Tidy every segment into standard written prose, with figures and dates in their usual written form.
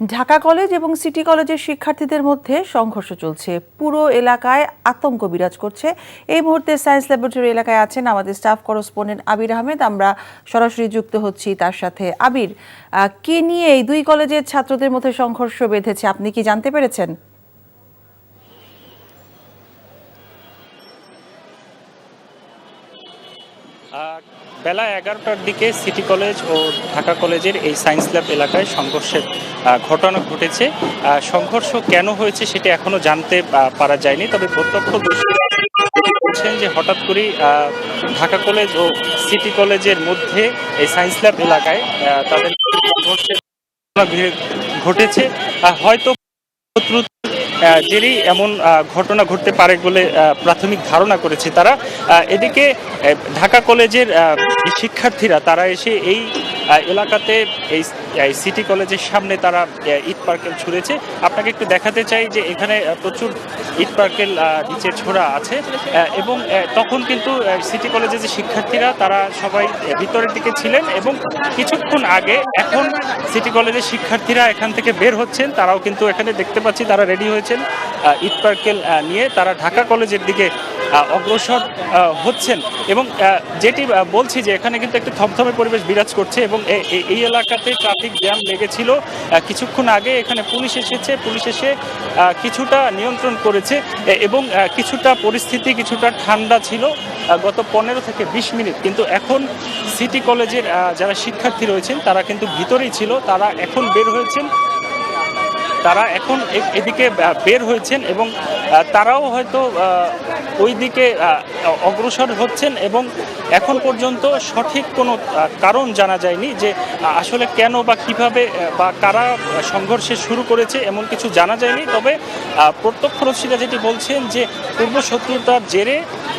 Dhaka college এবং city কলেজের শিক্ষার্থীদের মধ্যে সংঘর্ষ চলছে। পুরো এলাকায় আতঙ্ক বিরাজ করছে। এই মুহূর্তে সায়েন্স ল্যাবরেটরি এলাকায় আছেন আমাদের স্টাফ করেসপন্ডেন্ট আবির আহমেদ। আমরা সরাসরি যুক্ত হচ্ছি তার সাথে। আবির, কি নিয়ে এই দুই কলেজের ছাত্রদের মধ্যে সংঘর্ষ বেঁধেছে আপনি কি জানতে পেরেছেন? বেলা 11টার দিকে সিটি কলেজ ও ঢাকা কলেজের এই সায়েন্স ল্যাব এলাকায় সংঘর্ষের ঘটনা ঘটেছে। সংঘর্ষ কেন হয়েছে সেটা এখনো জানতে পারা যায়নি, তবে প্রত্যক্ষদর্শীরা বলছেন যে হঠাৎ করেই ঢাকা কলেজ ও সিটি কলেজের মধ্যে এই সায়েন্স ল্যাব এলাকায় তাদের সংঘর্ষের ঘটেছে। হয়তো জেরেই এমন ঘটনা ঘটতে পারে বলে প্রাথমিক ধারণা করেছে তারা। এদিকে ঢাকা কলেজের শিক্ষার্থীরা তারা এসে এই এলাকাতে এই সিটি কলেজের সামনে তারা ইট পার্কেল ছুঁড়েছে। আপনাকে একটু দেখাতে চাই যে এখানে প্রচুর ইট পার্কেল নিচে ছোড়া আছে এবং তখন কিন্তু সিটি কলেজের যে শিক্ষার্থীরা তারা সবাই ভিতরের দিকে ছিলেন এবং কিছুক্ষণ আগে এখন সিটি কলেজের শিক্ষার্থীরা এখান থেকে বের হচ্ছেন। তারাও কিন্তু এখানে দেখতে পাচ্ছি তারা রেডি হয়েছেন ইট পার্কেল নিয়ে, তারা ঢাকা কলেজের দিকে অগ্রসর হচ্ছেন এবং যেটি বলছি যে এখানে কিন্তু একটি থমথমে পরিবেশ বিরাজ করছে এবং এই এলাকাতে ট্রাফিক জ্যাম লেগেছিল কিছুক্ষণ আগে। এখানে পুলিশ এসেছে, পুলিশ এসে কিছুটা নিয়ন্ত্রণ করেছে এবং কিছুটা পরিস্থিতি কিছুটা ঠান্ডা ছিল গত 15 থেকে 20 মিনিট। কিন্তু এখন সিটি কলেজের যারা শিক্ষার্থী রয়েছেন তারা কিন্তু ভিতরেই ছিল, তারা এখন বের হয়েছেন, তারা এখন এদিকে বের হয়েছেন এবং তারাও হয়তো ওই দিকে অগ্রসর হচ্ছেন এবং এখন পর্যন্ত সঠিক কোনো কারণ জানা যায়নি যে আসলে কেন বা কিভাবে বা কারা সংঘর্ষে শুরু করেছে এমন কিছু জানা যায়নি। তবে প্রত্যক্ষদর্শীরা যেটি বলছেন যে পূর্ব শত্রুতার জেরে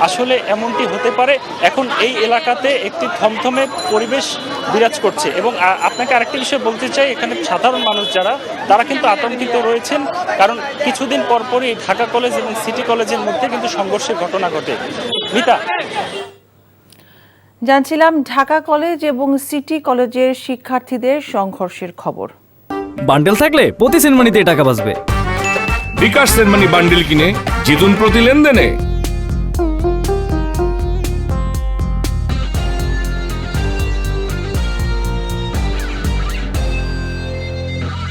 আসলে এমনটি হতে পারে। এখন এই এলাকাতে একটি থমথমে পরিবেশ বিরাজ করছে এবং আপনাকে আরেকটি বিষয় বলতে চাই, এখানে সাধারণ মানুষ যারা তারা কিন্তু আতঙ্কিত রয়েছেন, কারণ কিছুদিন পরপরই ঢাকা কলেজ এবং সিটি কলেজের মধ্যে কিন্তু সংঘর্ষের ঘটনা ঘটে। মিতা, জানছিলাম ঢাকা কলেজ এবং সিটি কলেজের শিক্ষার্থীদের সংঘর্ষের খবর। বান্ডেল থাকলে প্রতি সেনমানিতে টাকা বাঁচবে। বিকাশ সেনমানি বান্ডেল কিনে জিতুন প্রতি লেনদেনে।